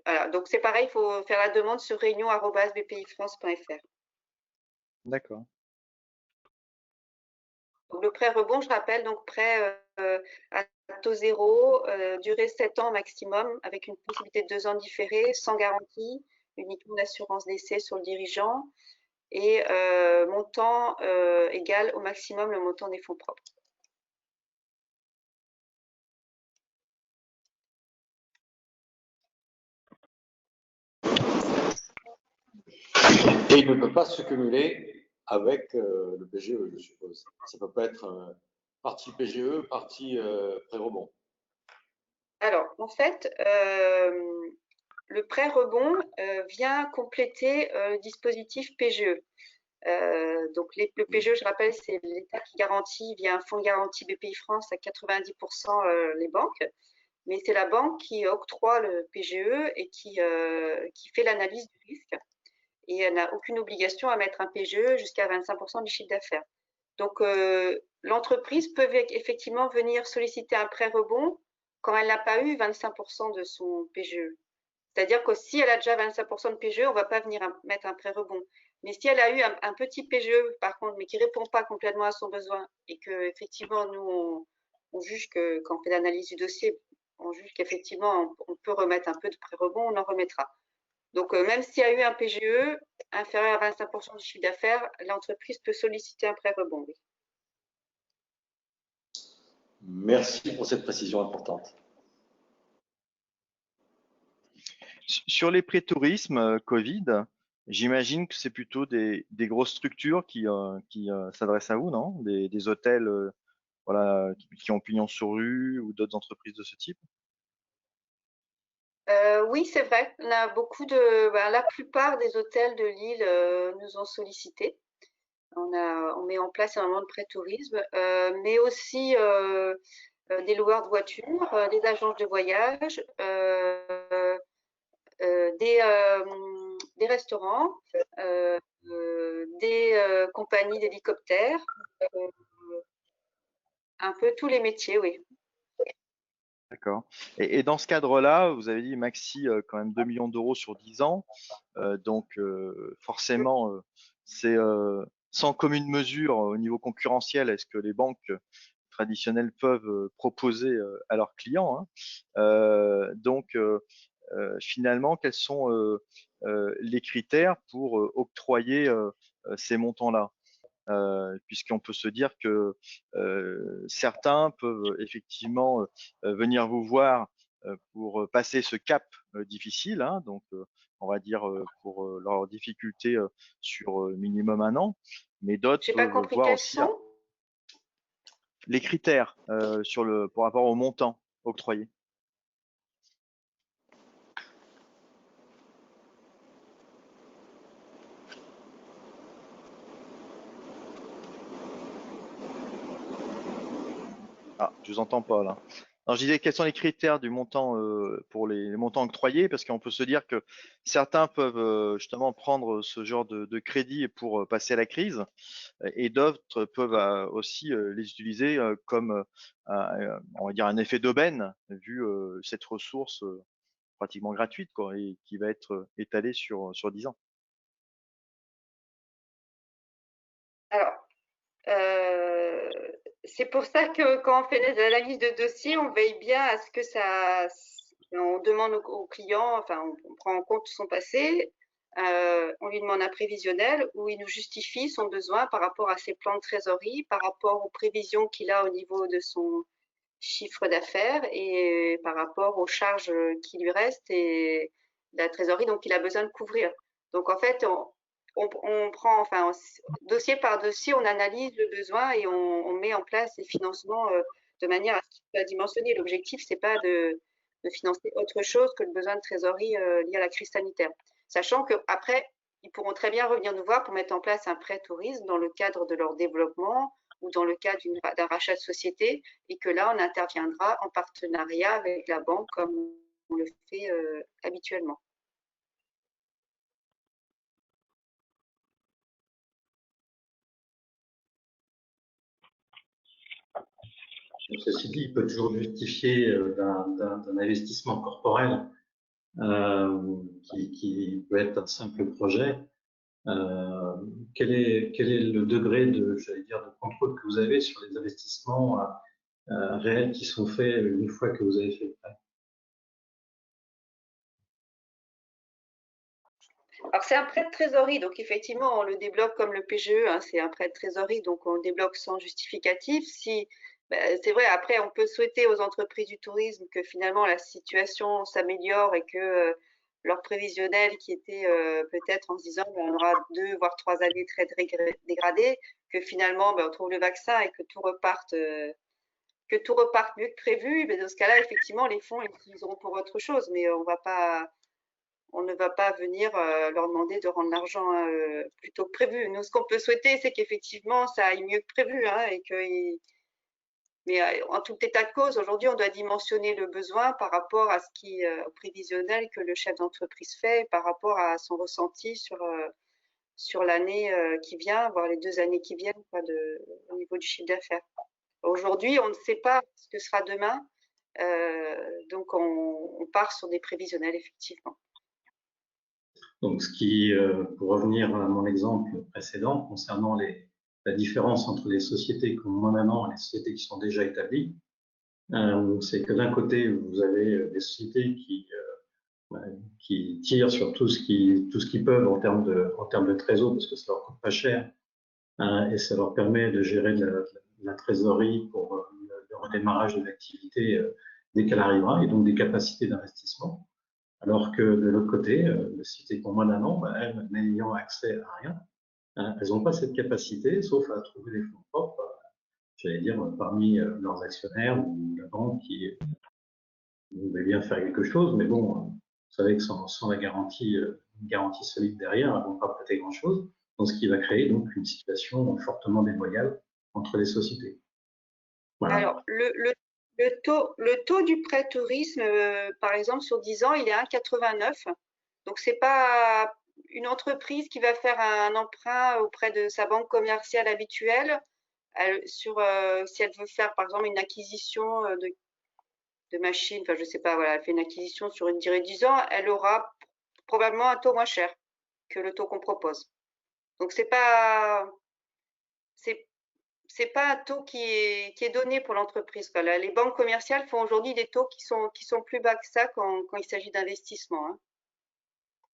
voilà, donc c'est pareil, il faut faire la demande sur réunion@bpifrance.fr. D'accord. Donc le prêt rebond, je rappelle, donc prêt à taux zéro, durée 7 ans maximum, avec une possibilité de 2 ans différés, sans garantie, uniquement d'assurance d'essai sur le dirigeant, et montant égal au maximum le montant des fonds propres. Et il ne peut pas se cumuler avec le PGE, je suppose. Ça ne peut pas être partie PGE, partie pré-rebond. Alors, en fait, le prêt rebond vient compléter le dispositif PGE. Donc, le PGE, je rappelle, c'est l'État qui garantit via un fonds de garantie BPI-France à 90% les banques. Mais c'est la banque qui octroie le PGE et qui fait l'analyse du risque. Et elle n'a aucune obligation à mettre un PGE jusqu'à 25% du chiffre d'affaires. Donc, l'entreprise peut effectivement venir solliciter un prêt rebond quand elle n'a pas eu 25% de son PGE. C'est-à-dire que si elle a déjà 25% de PGE, on ne va pas venir mettre un prêt rebond. Mais si elle a eu un petit PGE, par contre, mais qui ne répond pas complètement à son besoin et qu'effectivement, nous, on juge que quand on fait l'analyse du dossier, on juge qu'effectivement, on peut remettre un peu de prêt rebond, on en remettra. Donc, même s'il y a eu un PGE inférieur à 25% du chiffre d'affaires, l'entreprise peut solliciter un prêt rebond. Oui. Merci pour cette précision importante. Sur les prêts tourisme Covid, j'imagine que c'est plutôt des grosses structures qui s'adressent à vous, non? Des hôtels voilà, qui ont pignon sur rue ou d'autres entreprises de ce type? Oui, c'est vrai. On a beaucoup la plupart des hôtels de l'île nous ont sollicité. On met en place un moment de prêt tourisme, mais aussi des loueurs de voitures, des agences de voyage, des restaurants, des compagnies d'hélicoptères, un peu tous les métiers, oui. D'accord. Et dans ce cadre-là, vous avez dit maxi quand même 2 millions d'euros sur 10 ans. Donc forcément, c'est sans commune mesure au niveau concurrentiel. Est-ce que les banques traditionnels peuvent proposer à leurs clients, donc finalement, quels sont les critères pour octroyer ces montants-là? Puisqu'on peut se dire que certains peuvent effectivement venir vous voir pour passer ce cap difficile, hein, donc on va dire pour leurs difficultés sur minimum 1 an, mais d'autres J'ai pas peuvent compris voir quels aussi sont. les critères par rapport au montant octroyé. Ah, je vous entends pas là. Alors, je disais quels sont les critères du montant pour les montants octroyés, parce qu'on peut se dire que certains peuvent justement prendre ce genre de crédit pour passer à la crise, et d'autres peuvent aussi les utiliser comme on va dire un effet d'aubaine, vu cette ressource pratiquement gratuite, quoi, et qui va être étalée sur 10 ans. Alors, c'est pour ça que quand on fait des analyses de dossier, on veille bien à ce que on demande au client, enfin, on prend en compte son passé, on lui demande un prévisionnel où il nous justifie son besoin par rapport à ses plans de trésorerie, par rapport aux prévisions qu'il a au niveau de son chiffre d'affaires et par rapport aux charges qui lui restent et la trésorerie donc il a besoin de couvrir. Donc en fait, on prend, enfin, dossier par dossier, on analyse le besoin et on met en place les financements de manière à ce qu'il soit dimensionné. L'objectif, c'est pas de financer autre chose que le besoin de trésorerie lié à la crise sanitaire. Sachant qu'après, ils pourront très bien revenir nous voir pour mettre en place un prêt tourisme dans le cadre de leur développement ou dans le cadre d'un rachat de société, et que là, on interviendra en partenariat avec la banque comme on le fait habituellement. Ceci dit, il peut toujours justifier d'un investissement corporel qui peut être un simple projet. Quel est le degré de contrôle que vous avez sur les investissements réels qui sont faits une fois que vous avez fait le prêt? Alors, c'est un prêt de trésorerie, donc effectivement, on le débloque comme le PGE, hein, c'est un prêt de trésorerie, donc on le débloque sans justificatif. C'est vrai, après, on peut souhaiter aux entreprises du tourisme que finalement la situation s'améliore et que leur prévisionnel qui était peut-être en se disant on aura 2 voire 3 années très dégradées, que finalement on trouve le vaccin et que tout reparte mieux que prévu. Mais dans ce cas-là, effectivement, les fonds ils utiliseront pour autre chose, mais on ne va pas venir leur demander de rendre l'argent plus tôt que prévu. Nous, ce qu'on peut souhaiter, c'est qu'effectivement, ça aille mieux que prévu, hein, mais en tout état de cause, aujourd'hui, on doit dimensionner le besoin par rapport à ce qui au prévisionnel que le chef d'entreprise fait, par rapport à son ressenti sur l'année qui vient, voire les 2 années qui viennent, au niveau du chiffre d'affaires. Aujourd'hui, on ne sait pas ce que sera demain, donc on part sur des prévisionnels, effectivement. Donc, pour revenir à mon exemple précédent concernant la différence entre les sociétés qui ont moins d'1 an et les sociétés qui sont déjà établies, c'est que d'un côté, vous avez des sociétés qui tirent sur tout ce qu'ils peuvent en termes de trésor, parce que ça leur coûte pas cher, et ça leur permet de gérer de la trésorerie pour le redémarrage de l'activité dès qu'elle arrivera, et donc des capacités d'investissement. Alors que de l'autre côté, les sociétés qui ont moins d'1 an, elles, n'ayant accès à rien, elles n'ont pas cette capacité, sauf à trouver des fonds propres, j'allais dire, parmi leurs actionnaires ou la banque qui voudrait bien faire quelque chose, mais bon, vous savez que sans la garantie, une garantie solide derrière, elles ne vont pas prêter grand-chose, donc ce qui va créer donc une situation fortement déloyale entre les sociétés. Voilà. Alors, le taux du prêt tourisme, par exemple, sur 10 ans, il est à 1,89. Donc, c'est pas une entreprise qui va faire un emprunt auprès de sa banque commerciale habituelle. Si elle veut faire, par exemple, une acquisition de machines, enfin, je sais pas, voilà, elle fait une acquisition sur une durée de 10 ans, elle aura probablement un taux moins cher que le taux qu'on propose. Donc, c'est c'est pas un taux qui est donné pour l'entreprise. Les banques commerciales font aujourd'hui des taux qui sont plus bas que ça quand il s'agit d'investissement. Hein.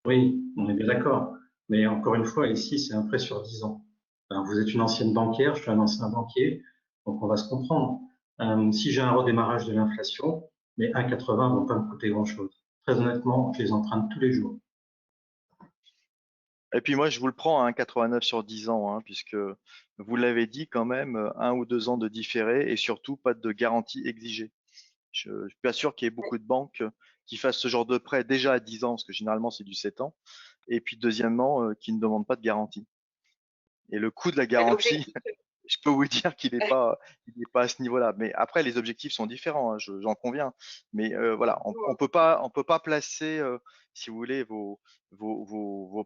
Oui, on est bien d'accord. Mais encore une fois, ici, c'est un prêt sur 10 ans. Alors, vous êtes une ancienne banquière, je suis un ancien banquier, donc on va se comprendre. Si j'ai un redémarrage de l'inflation, mes 1,80 ne vont pas me coûter grand-chose. Très honnêtement, je les emprunte tous les jours. Et puis moi, je vous le prends à 1,89 sur 10 ans, hein, puisque vous l'avez dit quand même, 1 ou 2 ans de différé et surtout pas de garantie exigée. Je suis pas sûr qu'il y ait beaucoup de banques qui fassent ce genre de prêt déjà à 10 ans, parce que généralement c'est du 7 ans. Et puis deuxièmement, qui ne demandent pas de garantie. Et le coût de la garantie, je peux vous dire qu'il n'est pas à ce niveau-là. Mais après, les objectifs sont différents, hein, j'en conviens. Mais voilà, on peut pas placer, si vous voulez, vos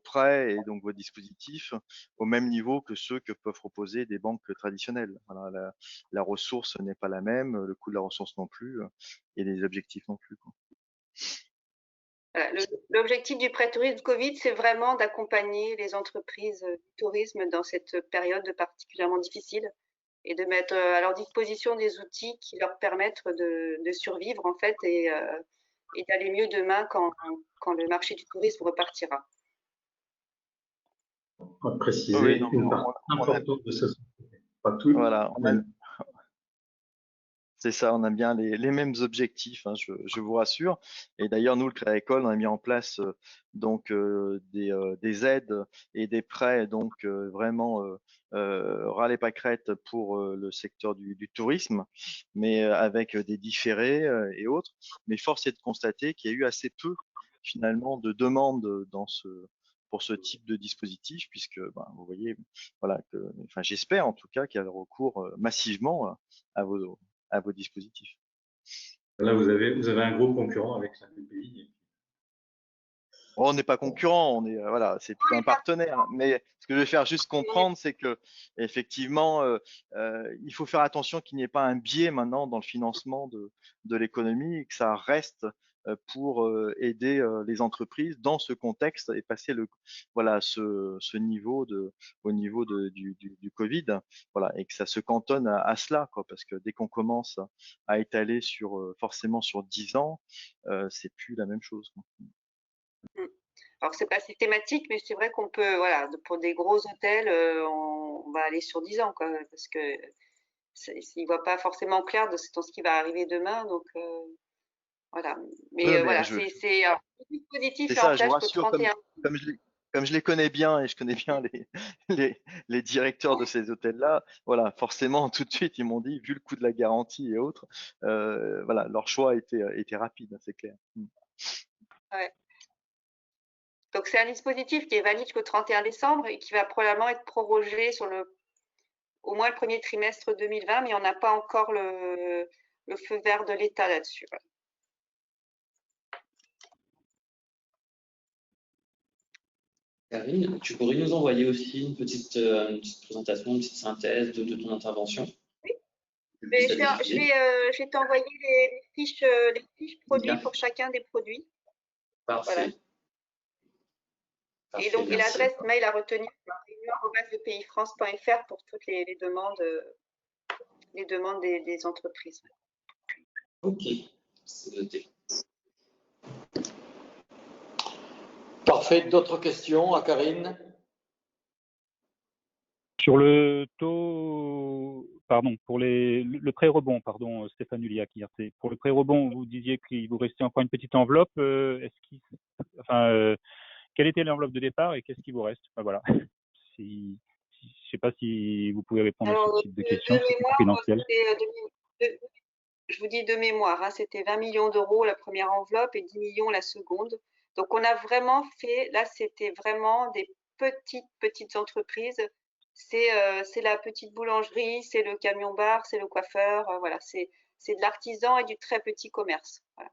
prêts et donc vos dispositifs au même niveau que ceux que peuvent proposer des banques traditionnelles. Voilà, la ressource n'est pas la même, le coût de la ressource non plus, et les objectifs non plus, quoi. Voilà, l'objectif du prêt tourisme Covid, c'est vraiment d'accompagner les entreprises du tourisme dans cette période particulièrement difficile et de mettre à leur disposition des outils qui leur permettent de survivre en fait et d'aller mieux demain quand le marché du tourisme repartira. On va préciser Oui, non, une partie importante de ce pas tout. Voilà, c'est ça, on a bien les mêmes objectifs, hein, je vous rassure. Et d'ailleurs, nous, le Crédit Agricole, on a mis en place donc des aides et des prêts, donc vraiment ras les pâquerettes pour le secteur du tourisme, mais avec des différés et autres. Mais force est de constater qu'il y a eu assez peu finalement de demandes pour ce type de dispositif, puisque vous voyez, voilà, enfin, j'espère en tout cas qu'il y a le recours massivement à vos dispositifs. Là, vous avez un gros concurrent avec la BPI. On n'est pas concurrent, on est voilà, c'est plutôt un partenaire. Mais ce que je vais faire juste comprendre, c'est que effectivement, il faut faire attention qu'il n'y ait pas un biais maintenant dans le financement de l'économie et que ça reste pour aider les entreprises dans ce contexte et passer ce niveau au niveau du Covid, voilà, et que ça se cantonne à cela, quoi, parce que dès qu'on commence à étaler forcément sur 10 ans, c'est plus la même chose, quoi. Alors, c'est pas systématique, mais c'est vrai qu'on peut, voilà, pour des gros hôtels, on va aller sur 10 ans, quoi, parce que ils ne voient pas forcément clair dans ce qui va arriver demain. Donc, voilà. Mais voilà, c'est un dispositif c'est est en ça, je vous place le rassure, 31. comme je les connais bien et je connais bien les directeurs de ces hôtels-là, voilà, forcément, tout de suite, ils m'ont dit, vu le coût de la garantie et autres, voilà, leur choix était rapide, c'est clair. Ouais. Donc, c'est un dispositif qui est valide jusqu'au 31 décembre et qui va probablement être prorogé au moins le premier trimestre 2020, mais on n'a pas encore le feu vert de l'État là-dessus. Voilà. Karine, tu pourrais nous envoyer aussi une petite présentation, une petite synthèse de ton intervention? Oui. Mais je vais t'envoyer les fiches produits pour chacun des produits. Parfait. Voilà. Parfait, et donc, merci. l'adresse mail à retenir, c'est réunion@epifrance.fr pour toutes les demandes des entreprises. Ok, c'est noté. Parfait. D'autres questions à Karine? Sur le taux, pardon, pour le pré-rebond, pardon, Stéphane Huliac, IRT. Pour le pré-rebond, vous disiez qu'il vous restait encore une petite enveloppe. Quelle était l'enveloppe de départ et qu'est-ce qui vous reste? Voilà. Je ne sais pas si vous pouvez répondre à ce type de questions, c'est confidentiel. Je vous dis de mémoire, hein, c'était 20 millions d'euros la première enveloppe et 10 millions la seconde. Donc, on a vraiment fait, là, c'était vraiment des petites entreprises. C'est la petite boulangerie, c'est le camion-bar, c'est le coiffeur. Voilà, c'est de l'artisan et du très petit commerce. Voilà.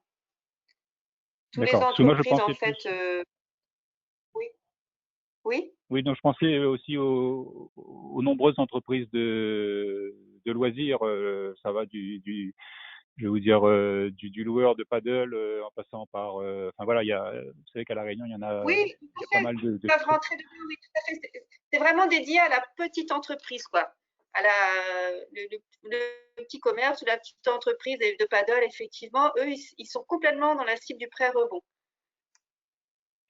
Toutes les entreprises, en fait. Oui. Oui. Oui, donc je pensais aussi aux nombreuses entreprises de loisirs. Ça va je vais vous dire, du loueur de paddle en passant par. Enfin voilà, vous savez qu'à La Réunion, il y en a, oui, il y a pas mal de. Peuvent rentrer dedans, oui, tout à fait. C'est vraiment dédié à la petite entreprise, quoi. le petit commerce ou la petite entreprise de paddle, effectivement, eux, ils sont complètement dans la cible du prêt rebond.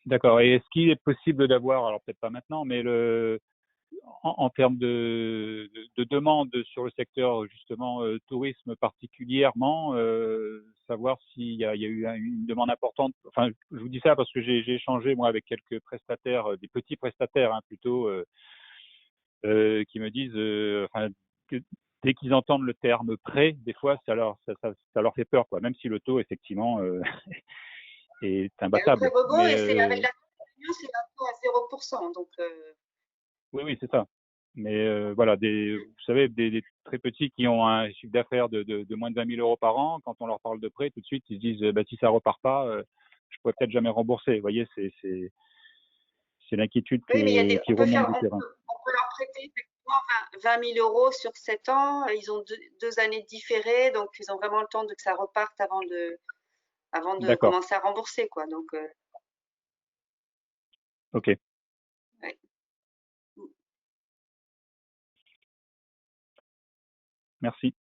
D'accord. Et est-ce qu'il est possible d'avoir, alors peut-être pas maintenant, mais en termes de demande sur le secteur justement tourisme particulièrement, savoir s'il y a eu une demande importante. Enfin, je vous dis ça parce que j'ai échangé moi avec quelques prestataires, des petits prestataires plutôt, qui me disent, enfin, que dès qu'ils entendent le terme prêt, des fois ça leur fait peur, quoi. Même si le taux effectivement est imbattable. Le prêt rebond, Mais, c'est avec la c'est un taux à 0%. Donc, oui, c'est ça. Mais voilà, vous savez, des très petits qui ont un chiffre d'affaires de moins de 20 000 € par an, quand on leur parle de prêt, tout de suite, ils se disent, bah, si ça repart pas, je pourrais peut-être jamais rembourser. Vous voyez, c'est l'inquiétude oui, mais qui remonte du terrain. on peut leur prêter effectivement 20 000 € sur 7 ans. Ils ont deux années différées, donc ils ont vraiment le temps que ça reparte avant de commencer à rembourser, quoi. Donc, ok. Ouais. Merci.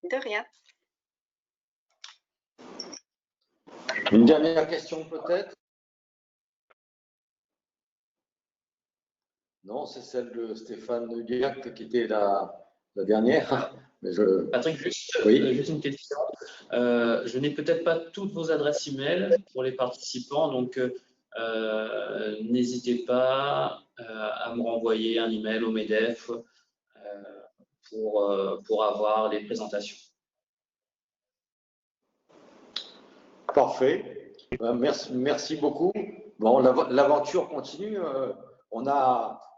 De rien. Une dernière question peut-être? Non, c'est celle de Stéphane Guillac qui était la dernière. Mais Patrick, juste une question. Je n'ai peut-être pas toutes vos adresses email pour les participants, donc n'hésitez pas à me renvoyer un email au MEDEF pour avoir les présentations. Parfait. Merci beaucoup. Bon, l'aventure continue.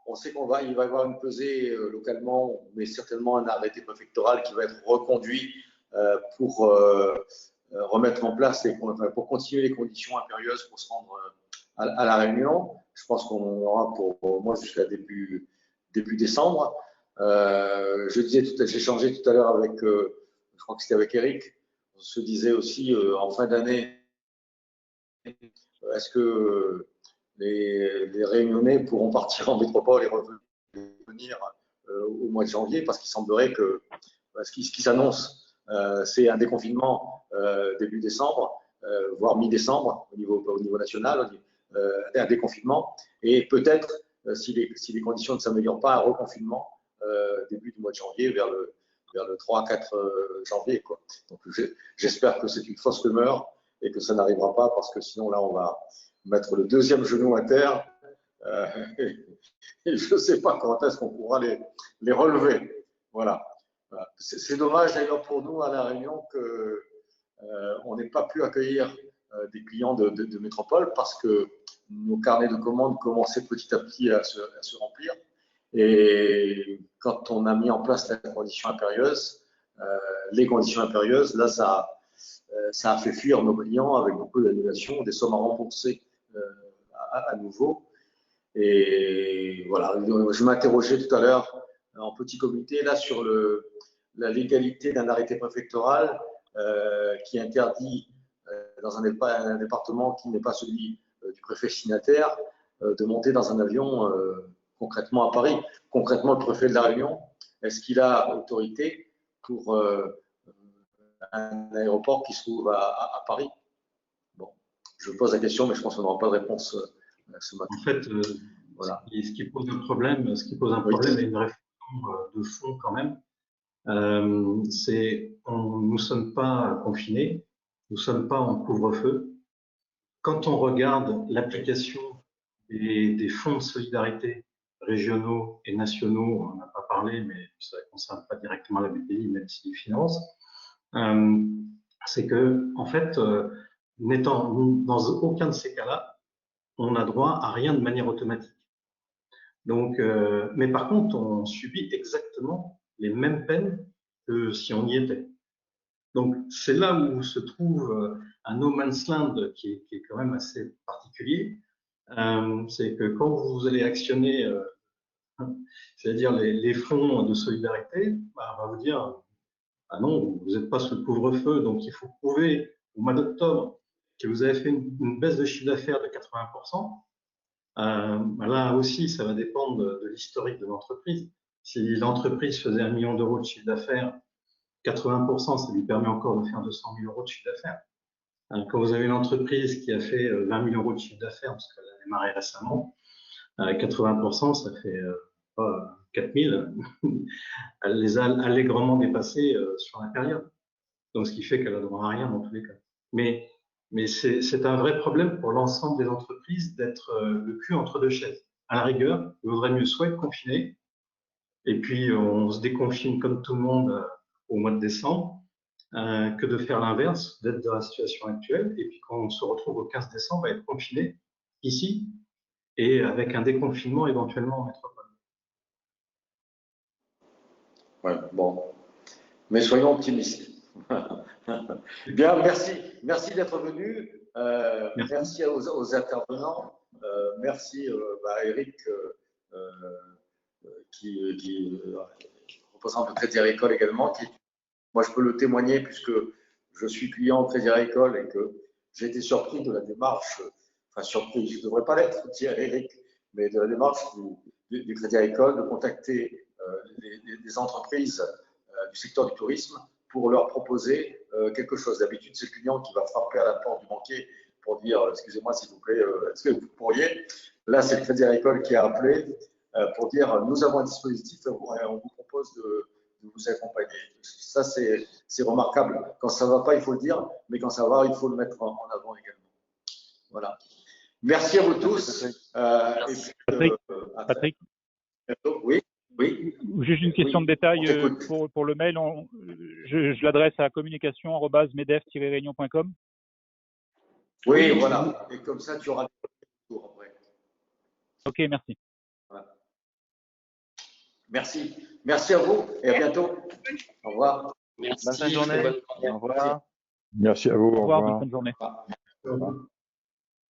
On sait qu'il va y avoir une pesée localement, mais certainement un arrêté préfectoral qui va être reconduit pour remettre en place pour continuer les conditions impérieuses pour se rendre à La Réunion. Je pense qu'on aura pour au moins jusqu'à début décembre. J'ai échangé tout à l'heure avec, je crois que c'était avec Eric. On se disait aussi en fin d'année, est-ce que les Réunionnais pourront partir en métropole et revenir au mois de janvier, parce qu'il semblerait que ce qui s'annonce, c'est un déconfinement début décembre, voire mi-décembre au niveau national, un déconfinement, et peut-être, si les conditions ne s'améliorent pas, un reconfinement début du mois de janvier, vers le 3-4 janvier, quoi. Donc j'espère que c'est une fausse rumeur et que ça n'arrivera pas, parce que sinon là on va mettre le deuxième genou à terre et je ne sais pas quand est-ce qu'on pourra les relever. Voilà. C'est dommage d'ailleurs pour nous à La Réunion qu'on n'ait pas pu accueillir des clients de métropole, parce que nos carnets de commandes commençaient petit à petit à se remplir. Et quand on a mis en place les conditions impérieuses, là ça a fait fuir nos clients avec beaucoup d'annulations, des sommes à rembourser à nouveau. Et voilà, je m'interrogeais tout à l'heure en petit comité là sur la légalité d'un arrêté préfectoral qui interdit dans un département qui n'est pas celui du préfet signataire de monter dans un avion concrètement à Paris. Concrètement, le préfet de La Réunion, est-ce qu'il a autorité pour un aéroport qui se trouve à Paris? Bon, je pose la question, mais je pense qu'on n'aura pas de réponse ce matin. En fait, voilà. Ce qui pose un problème et une réflexion de fond quand même, c'est nous ne sommes pas confinés, nous ne sommes pas en couvre-feu. Quand on regarde l'application des fonds de solidarité régionaux et nationaux, on n'en a pas parlé, mais ça ne concerne pas directement la BPI, même s'ils financent, c'est que, en fait, n'étant dans aucun de ces cas-là, on n'a droit à rien de manière automatique. Donc, mais par contre, on subit exactement les mêmes peines que si on y était. Donc, c'est là où se trouve un no man's land qui est quand même assez particulier. C'est que quand vous allez actionner, c'est-à-dire les fonds de solidarité, on va vous dire, ah non, vous n'êtes pas sous le couvre-feu, donc il faut prouver au mois d'octobre que vous avez fait une baisse de chiffre d'affaires de 80%. Là aussi, ça va dépendre de l'historique de l'entreprise. Si l'entreprise faisait 1 million d'euros de chiffre d'affaires, 80%, ça lui permet encore de faire 200 000 euros de chiffre d'affaires. Quand vous avez une entreprise qui a fait 20 000 euros de chiffre d'affaires, parce qu'elle a démarré récemment, 80%, ça fait 4 000. Elle les a allègrement dépassés sur la période. Donc, ce qui fait qu'elle n'a droit à rien dans tous les cas. Mais c'est un vrai problème pour l'ensemble des entreprises d'être le cul entre deux chaises. À la rigueur, il vaudrait mieux soit être confiné, et puis on se déconfine comme tout le monde au mois de décembre, que de faire l'inverse, d'être dans la situation actuelle, et puis quand on se retrouve au 15 décembre, être confiné ici, et avec un déconfinement éventuellement en métropole. Ouais, bon. Mais soyons optimistes. Bien, merci d'être venu. Merci aux intervenants. Merci à Eric qui représente le Crédit Agricole également. Moi, je peux le témoigner puisque je suis client au Crédit Agricole et que j'ai été surpris de la démarche, enfin surpris, je ne devrais pas l'être, dit Eric, mais de la démarche du Crédit Agricole de contacter les entreprises du secteur du tourisme pour leur proposer quelque chose. D'habitude, c'est le client qui va frapper à la porte du banquier pour dire « Excusez-moi, s'il vous plaît, est-ce que vous pourriez ?» Là, c'est le Crédit Agricole qui a appelé pour dire « Nous avons un dispositif et on vous propose de vous accompagner. » Ça, c'est remarquable. Quand ça ne va pas, il faut le dire, mais quand ça va, il faut le mettre en avant également. Voilà. Merci à vous tous. Patrick, oui. Juste une question de détail pour le mail. Je l'adresse à communication@medef-réunion.com. Oui, voilà. Et comme ça, tu auras des retours après. Ok, merci. Voilà. Merci à vous et à bientôt. Au revoir. Merci. Bonne fin de journée. Au revoir. Merci à vous. Au revoir, bonne fin de journée. Au revoir.